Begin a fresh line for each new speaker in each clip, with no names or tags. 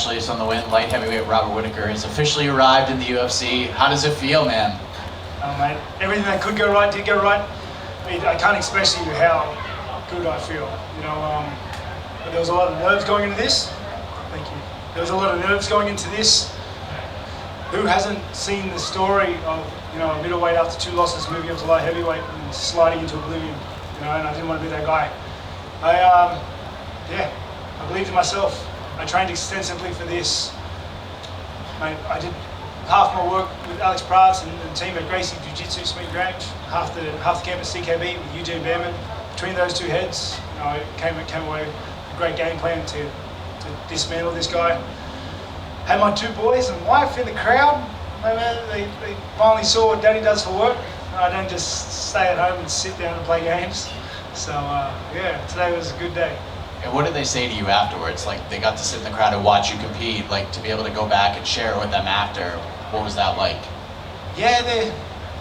congratulations on the win. Light heavyweight Robert Whittaker has officially arrived in the UFC. How does it feel, man?
Mate, everything that could go right did go right. I can't express to you how good I feel. But there was a lot of nerves going into this. Thank you. There was a lot of nerves going into this. Who hasn't seen the story of a middleweight after 2 losses moving up to light heavyweight and sliding into oblivion? And I didn't want to be that guy. I believed in myself. I trained extensively for this. Mate, I did half my work with Alex Prats and the team at Gracie Jiu-Jitsu Smith Grange, half the camp at CKB with Eugene Behrman. Between those 2 heads, it came away with a great game plan to dismantle this guy. Had my 2 boys and wife in the crowd. They finally saw what Daddy does for work. I don't just stay at home and sit down and play games. So today was a good day.
And what did they say to you afterwards? Like, they got to sit in the crowd and watch you compete, like, to be able to go back and share it with them after. What was that like?
Yeah, I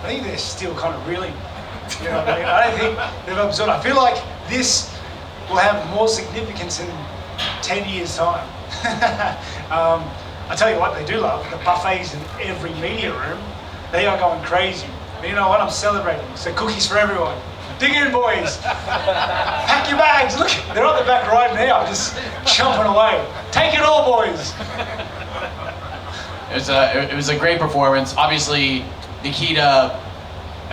think they're still kind of reeling. I don't think they've absorbed. I feel like this will have more significance in 10 years' time. I tell you what they do love, the buffets in every media room. They are going crazy. But you know what? I'm celebrating. So cookies for everyone. Dig in, boys. Pack your bags. Look, they're on the back right now, just jumping away. Take it all, boys.
It was a great performance. Obviously, Nikita,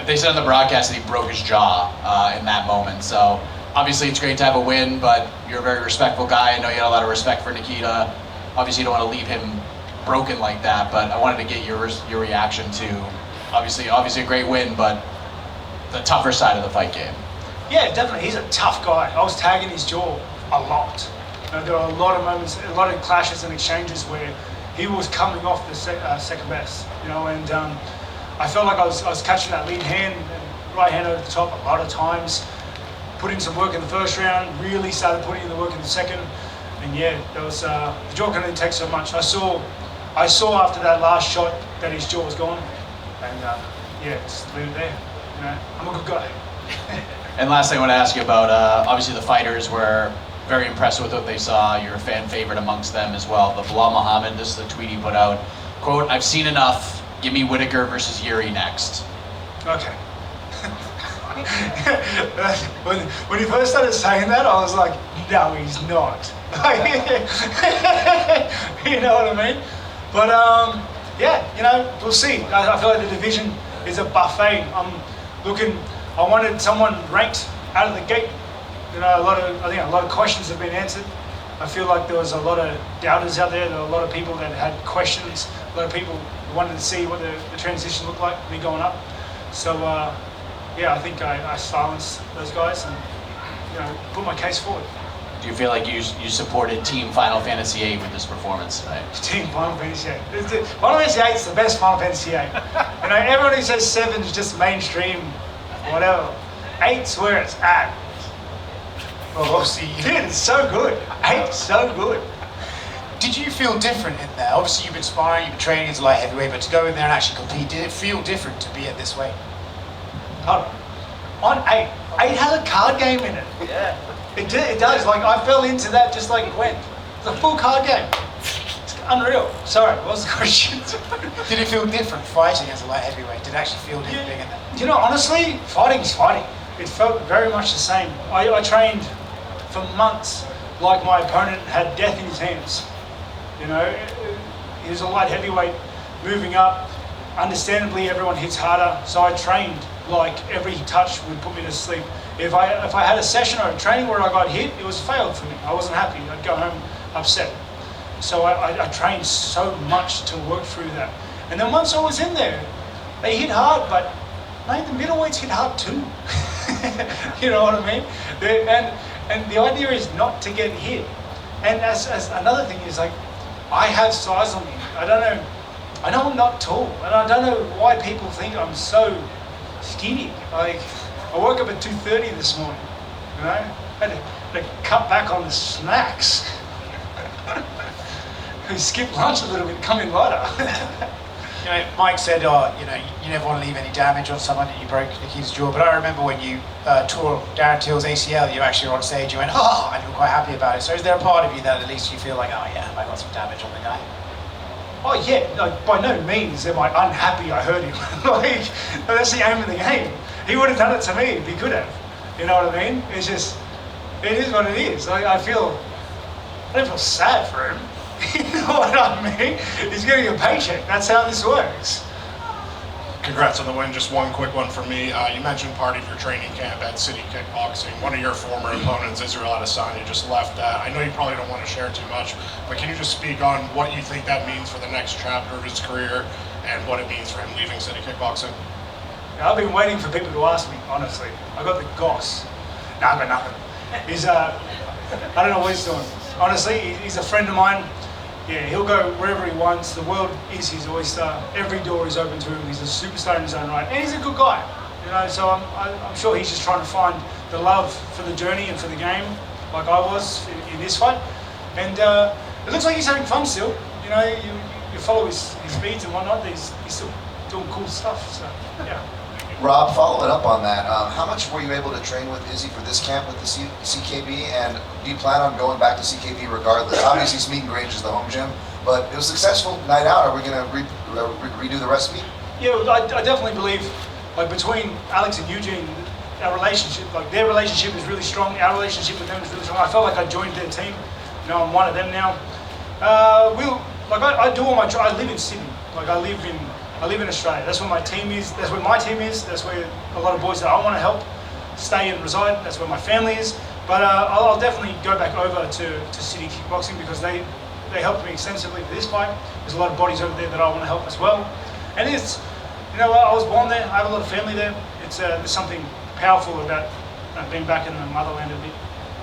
they said on the broadcast that he broke his jaw in that moment. So obviously it's great to have a win, but you're a very respectful guy. I know you had a lot of respect for Nikita. Obviously you don't want to leave him broken like that, but I wanted to get your reaction to obviously a great win, but the tougher side of the fight game.
Yeah, definitely. He's a tough guy. I was tagging his jaw a lot. There were a lot of moments, a lot of clashes and exchanges where he was coming off the second best, and I felt like I was catching that lead hand and right hand over the top a lot of times. Put in some work in the first round, really started putting in the work in the second, and there was the jaw can only take so much. I saw after that last shot that his jaw was gone, and just leave it there. I'm a good guy.
And last thing I want to ask you about, obviously the fighters were very impressed with what they saw. You're a fan favorite amongst them as well. But Bilal Muhammad, this is the tweet he put out. Quote, "I've seen enough. Give me Whittaker versus Jiri next."
Okay. when he first started saying that, I was like, no, he's not. You know what I mean? But we'll see. I feel like the division is a buffet. I wanted someone ranked out of the gate. I think a lot of questions have been answered. I feel like there was a lot of doubters out there. There were a lot of people that had questions. A lot of people wanted to see what the transition looked like, me going up. So, I think I silenced those guys and, put my case forward.
Do you feel like you supported Team Final Fantasy VIII with this performance tonight?
Team Final Fantasy VIII. Final Fantasy VIII is the best Final Fantasy VIII. Everyone who says 7 is just mainstream, whatever. 8's where it's at. Well, obviously, it's so good. 8's so good.
Did you feel different in there? Obviously, you've been sparring, you've been training as a light heavyweight, but to go in there and actually compete, did it feel different to be at this weight?
On 8. 8 has a card game in it.
Yeah.
It does. Like, I fell into that just like it went. It's a full card game. It's unreal. Sorry, what was the question?
Did it feel different fighting as a light heavyweight? Did it actually feel different being in there?
Honestly, fighting's fighting. It felt very much the same. I trained for months like my opponent had death in his hands. He was a light heavyweight moving up. Understandably, everyone hits harder, so I trained like every touch would put me to sleep. If I had a session or a training where I got hit, it was failed for me. I wasn't happy. I'd go home upset. So I trained so much to work through that. And then once I was in there, they hit hard, but the middleweights hit hard too. You know what I mean? And the idea is not to get hit. And as another thing is, like, I have size on me. I know I'm not tall, and I don't know why people think I'm so skinny. Like, I woke up at 2:30 this morning, I had to cut back on the snacks. Skip lunch a little bit, come in later.
You know, Mike said, you know, you never want to leave any damage on someone that you broke Nikita's jaw. But I remember when you tore Darren Till's ACL, you actually were on stage, you went, oh, and you were quite happy about it. So is there a part of you that at least you feel like, oh yeah, I got some damage on the guy?
Oh yeah, no, by no means am I unhappy I hurt him. Like, that's the aim of the game. He would have done it to me if he could have. You know what I mean? It's just, it is what it is. I don't feel sad for him. You know what I mean? He's getting a paycheck. That's how this works.
Congrats on the win. Just one quick one for me. You mentioned part of your training camp at City Kickboxing. One of your former opponents, Israel Adesanya, just left that. I know you probably don't want to share too much, but can you just speak on what you think that means for the next chapter of his career and what it means for him leaving City Kickboxing?
I've been waiting for people to ask me, honestly. I got the goss. No, I got nothing. He's, I don't know what he's doing. Honestly, he's a friend of mine. Yeah, he'll go wherever he wants. The world is his oyster. Every door is open to him. He's a superstar in his own right, and he's a good guy. You know, so I'm sure he's just trying to find the love for the journey and for the game, like I was in this fight. And it looks like he's having fun still. You know, you follow his feeds and whatnot. He's still doing cool stuff. So yeah.
Rob, following up on that, how much were you able to train with Izzy for this camp with the CKB, and do you plan on going back to CKB regardless? Obviously, Smeaton Grange is the home gym, but it was a successful night out. Are we going to redo the recipe?
Yeah, I definitely believe, like between Alex and Eugene, our relationship, like their relationship is really strong. Our relationship with them is really strong. I felt like I joined their team. You know, I'm one of them now. I do all my. I live in Sydney. Like I live in Australia. That's where my team is. That's where my team is. That's where a lot of boys that I want to help stay and reside. That's where my family is. But I'll definitely go back over to City Kickboxing because they helped me extensively for this fight. There's a lot of bodies over there that I want to help as well. And it's, you know, I was born there. I have a lot of family there. It's there's something powerful about being back in the motherland a bit.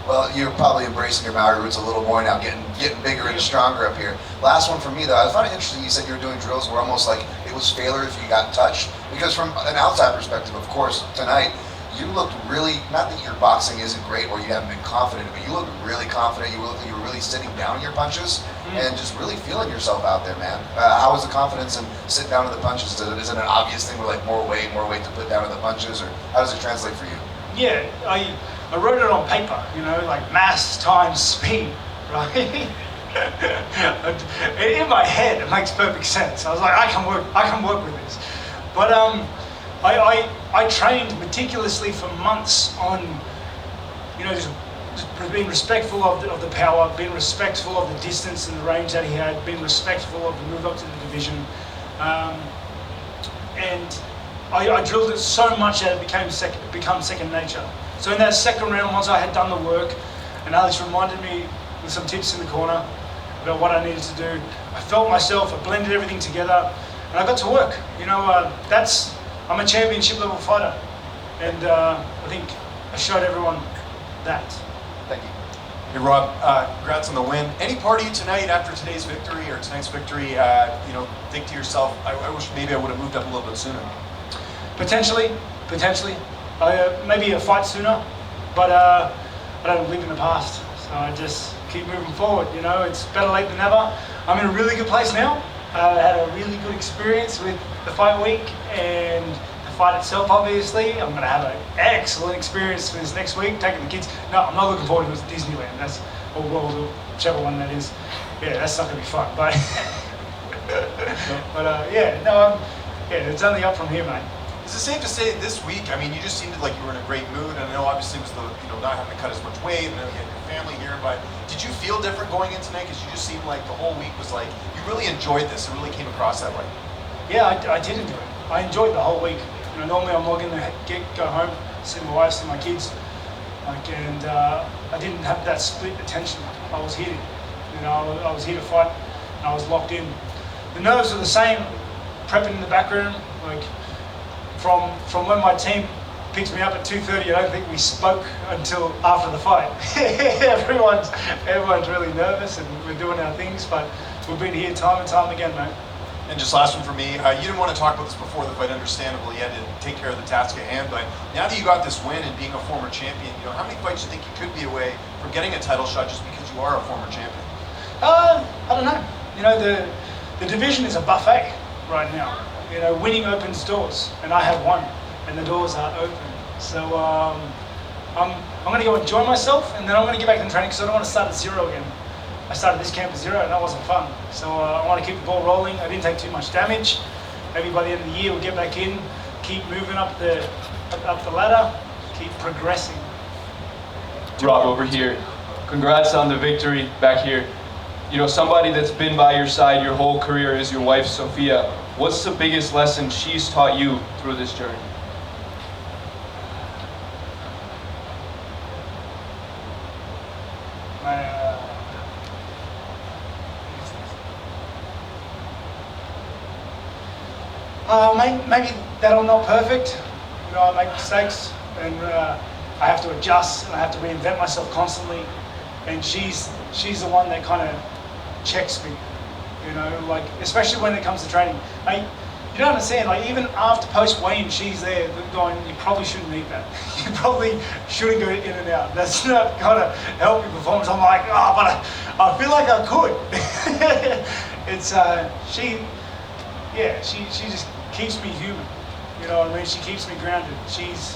Well, you're probably embracing your Maori roots a little more now, getting bigger and stronger up here. Last one for me though, I found it interesting you said you were doing drills where almost like it was failure if you got touched. Because from an outside perspective, of course, tonight, you looked really, not that your boxing isn't great or you haven't been confident, but you looked really confident. You looked like you were really sitting down in your punches and just really feeling yourself out there, man. How was the confidence in sitting down to the punches? Is it an obvious thing where like more weight to put down to the punches, or how does it translate for you?
Yeah, I wrote it on paper, you know, like mass times speed, right? In my head, it makes perfect sense. I was like, I can work with this. But I trained meticulously for months on, you know, just being respectful of the power, being respectful of the distance and the range that he had, being respectful of the move up to the division, and I drilled it so much that it became second nature. So in that second round, once I had done the work, and Alex reminded me with some tips in the corner about what I needed to do, I felt myself, I blended everything together, and I got to work. You know, I'm a championship level fighter, and I think I showed everyone that.
Thank you.
Hey Rob, congrats on the win. Any part of you tonight after today's victory or tonight's victory, you know, think to yourself, I wish maybe I would have moved up a little bit sooner? Potentially.
Maybe a fight sooner, but I don't live in the past, so I just keep moving forward. You know, it's better late than never. I'm in a really good place now. I had a really good experience with the fight week and the fight itself, obviously. I'm going to have an excellent experience for this next week, taking the kids. No, I'm not looking forward to Disneyland. That's, or whichever one that is. Yeah, that's not going to be fun, but it's only up from here, mate.
Is it safe to say this week, I mean, you just seemed like you were in a great mood, and I know obviously it was the, you know, not having to cut as much weight, and then you had your family here, but did you feel different going in tonight? Because you just seemed like the whole week was like, you really enjoyed this, it really came across that way.
Yeah, I did enjoy it. I enjoyed the whole week. You know, normally I'm logging the go home, see my wife, see my kids, and I didn't have that split attention. I was here, you know, I was here to fight, and I was locked in. The nerves are the same, prepping in the background, like, from when my team picked me up at 2:30, I don't think we spoke until after the fight. everyone's really nervous and we're doing our things, but we've been here time and time again, mate.
And just last one for me, you didn't want to talk about this before the fight, understandably, you had to take care of the task at hand, but now that you got this win and being a former champion, you know, how many fights do you think you could be away from getting a title shot just because you are a former champion?
I don't know. You know, the division is a buffet. right now. You know, winning opens doors, and I have won, and the doors are open. So I'm going to go enjoy myself, and then I'm going to get back in training because I don't want to start at zero again. I started this camp at zero, and that wasn't fun. So I want to keep the ball rolling. I didn't take too much damage. Maybe by the end of the year, we'll get back in, keep moving up the ladder, keep progressing.
Rob, over here. Congrats on the victory back here. You know, somebody that's been by your side your whole career is your wife, Sophia. What's the biggest lesson she's taught you through this journey?
Maybe that I'm not perfect. You know, I make mistakes, and I have to adjust, and I have to reinvent myself constantly. And she's the one that kind of checks me. You know, like especially when it comes to training. You don't understand. Like even after post weigh-in, she's there going, "You probably shouldn't eat that. You probably shouldn't go in and out. That's not gonna help your performance." I'm like, "Oh, but I feel like I could." It's she just keeps me human. You know what I mean? She keeps me grounded. She's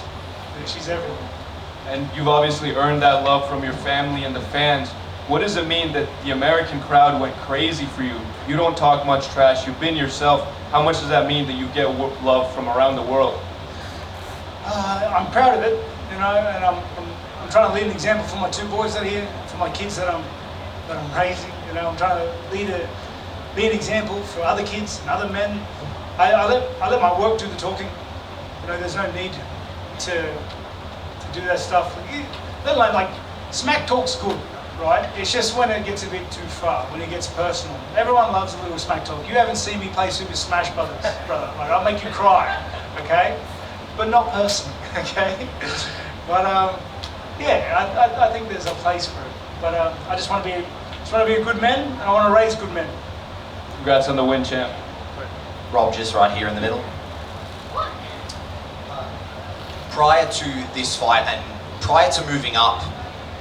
everything.
And you've obviously earned that love from your family and the fans. What does it mean that the American crowd went crazy for you? You don't talk much trash. You've been yourself. How much does that mean that you get love from around the world?
I'm proud of it, you know, and I'm trying to lead an example for my two boys that are here, for my kids that I'm raising. You know, I'm trying to be an example for other kids and other men. I let my work do the talking. You know, there's no need to do that stuff. Like smack talk's good, right? It's just when it gets a bit too far, when it gets personal. Everyone loves a little smack talk. You haven't seen me play Super Smash Brothers, brother. Like I'll make you cry, okay? But not personally, okay? But I think there's a place for it. But I just want to be a good man, and I want to raise good men.
Congrats on the win, champ.
Rob, just right here in the middle. Prior to this fight and prior to moving up,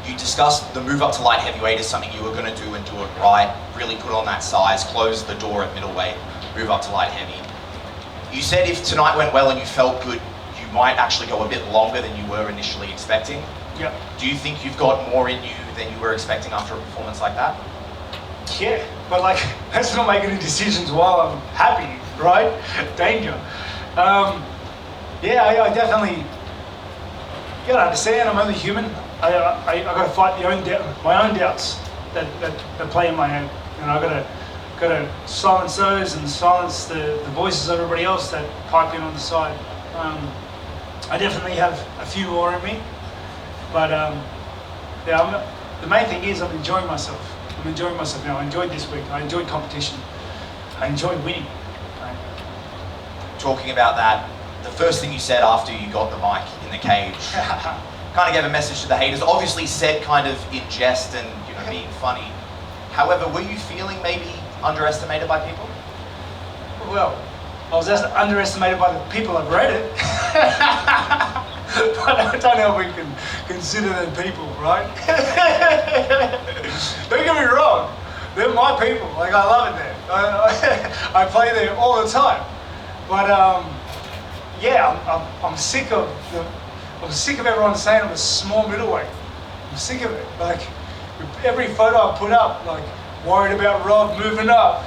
you discussed the move up to light heavyweight as something you were going to do and do it right, really put on that size, close the door at middleweight, move up to light heavy. You said if tonight went well and you felt good, you might actually go a bit longer than you were initially expecting.
Yep.
Do you think you've got more in you than you were expecting after a performance like that?
Yeah, but like, let's not make any decisions while I'm happy, right? Danger. I definitely, you gotta understand, I'm only human. I gotta fight my own doubts that play in my head. And I gotta silence those and silence the voices of everybody else that pipe in on the side. I definitely have a few more in me, but the main thing is I'm enjoying myself. I'm enjoying myself now. I enjoyed this week. I enjoyed competition. I enjoyed winning.
Talking about that, the first thing you said after you got the mic in the cage, kind of gave a message to the haters. Obviously said kind of in jest and being funny. However, were you feeling maybe underestimated by people?
Well, I was underestimated by the people that read it. But I don't know if we can consider them people, right? Don't get me wrong, they're my people. Like I love it there. I play there all the time. But I'm sick of everyone saying I'm a small middleweight. I'm sick of it. Like every photo I put up, like worried about Rob moving up.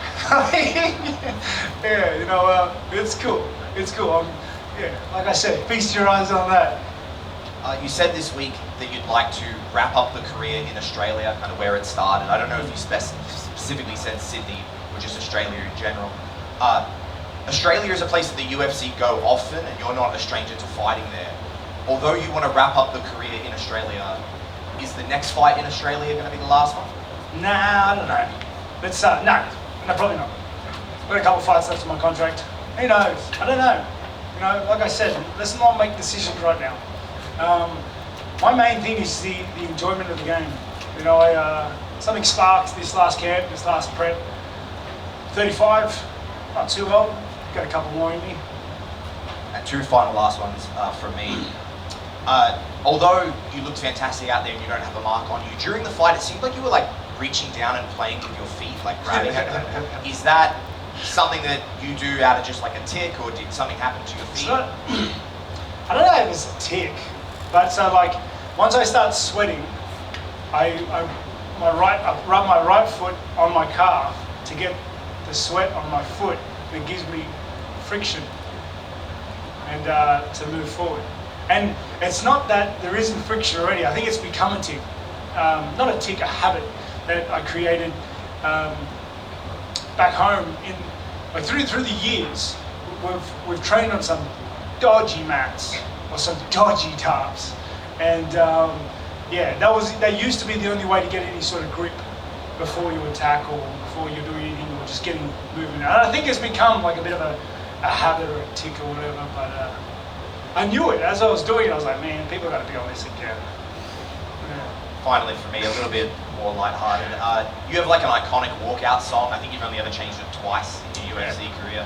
It's cool. It's cool. Like I said, feast your eyes on that.
You said this week that you'd like to wrap up the career in Australia, kind of where it started. I don't know if you specifically said Sydney or just Australia in general. Australia is a place that the UFC go often, and you're not a stranger to fighting there. Although you want to wrap up the career in Australia, is the next fight in Australia going to be the last one?
Nah, I don't know. Let's no, probably not. Got a couple fights left in my contract. Who knows? I don't know. Like I said, let's not make decisions right now. My main thing is the enjoyment of the game. Something sparked this last camp, this last prep. 35, not too old. Got a couple more in me.
And two final last ones from me. Although you looked fantastic out there and you don't have a mark on you, during the fight it seemed like you were like reaching down and playing with your feet, like grabbing at them. Is that something that you do out of just like a tick, or did something happen to your
It's
feet?
not, I don't know if it's a tick, but so like once I start sweating, I rub my right foot on my calf to get the sweat on my foot. It gives me friction and to move forward. And it's not that there isn't friction already. I think it's become a tick, not a tick, a habit that I created back home. Like through the years, we've trained on some dodgy mats or some dodgy tarps, and yeah, that used to be the only way to get any sort of grip before you attack or before you do anything or just getting movement. And I think it's become like a bit of a habit or a tick or whatever, but I knew it as I was doing it. I was like, man, people got to be on this again. Yeah.
Finally, for me, a little bit more lighthearted. You have like an iconic walkout song. I think you've only ever changed it twice in your UFC career.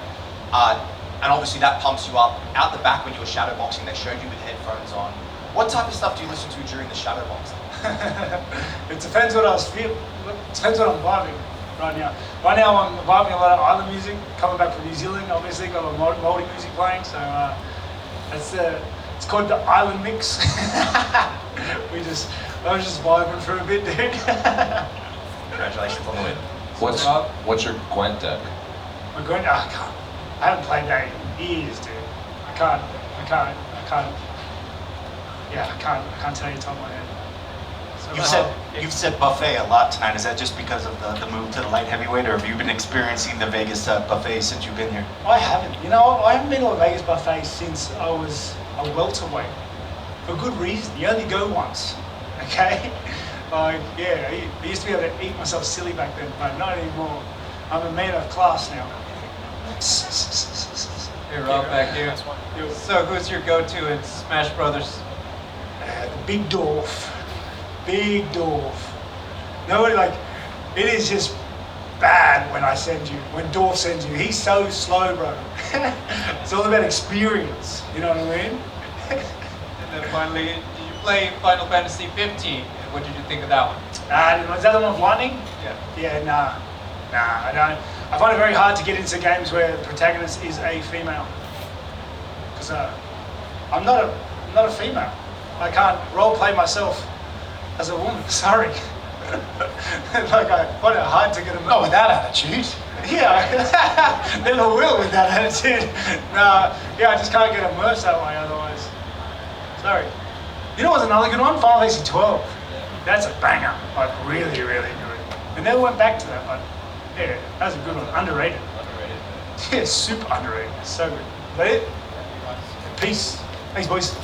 And obviously that pumps you up. Out the back when you were shadow boxing, they showed you with headphones on. What type of stuff do you listen to during the shadow boxing?
It depends what I was feeling. It depends what I'm vibing right now. Right now I'm vibing a lot of island music. Coming back from New Zealand, obviously got a lot of Māori music playing. So it's called the Island Mix. I was just vibing for a bit, dude.
Congratulations on the win.
What's your Gwent deck?
I'm going. I can't. I haven't played that in years, dude. I can't. Yeah, I can't tell you top of my head.
You've said buffet a lot tonight. Is that just because of the move to the light heavyweight, or have you been experiencing the Vegas buffet since you've been here?
I haven't. You know, I haven't been to a Vegas buffet since I was a welterweight. For good reason. You only go once. Okay? Like, yeah, I used to be able to eat myself silly back then, but not anymore. I'm a man of class now.
Hey, Rob, back here. So, who's your go-to in Smash Brothers?
The Big Dwarf. Big Dwarf. Nobody, like, it is just bad when when Dwarf sends you. He's so slow, bro. It's all about experience. You know what I mean?
And then finally, did you play Final Fantasy 15? And what did you think of that one?
Is that the one with lightning?
Yeah.
Yeah, nah, I don't. I find it very hard to get into games where the protagonist is a female. Because I'm not a female. I can't role play myself as a woman. Sorry. Like I find it hard to get a.
Not with that attitude.
Yeah, never will with that attitude. Nah, yeah, I just can't get immersed that way otherwise. Sorry. You know what's another good one? Final Fantasy 12. That's a banger. Like really, really good. I never went back to that, but yeah, that's a good one. Underrated. Yeah, super underrated. So good. Is that it? Peace. Thanks, boys.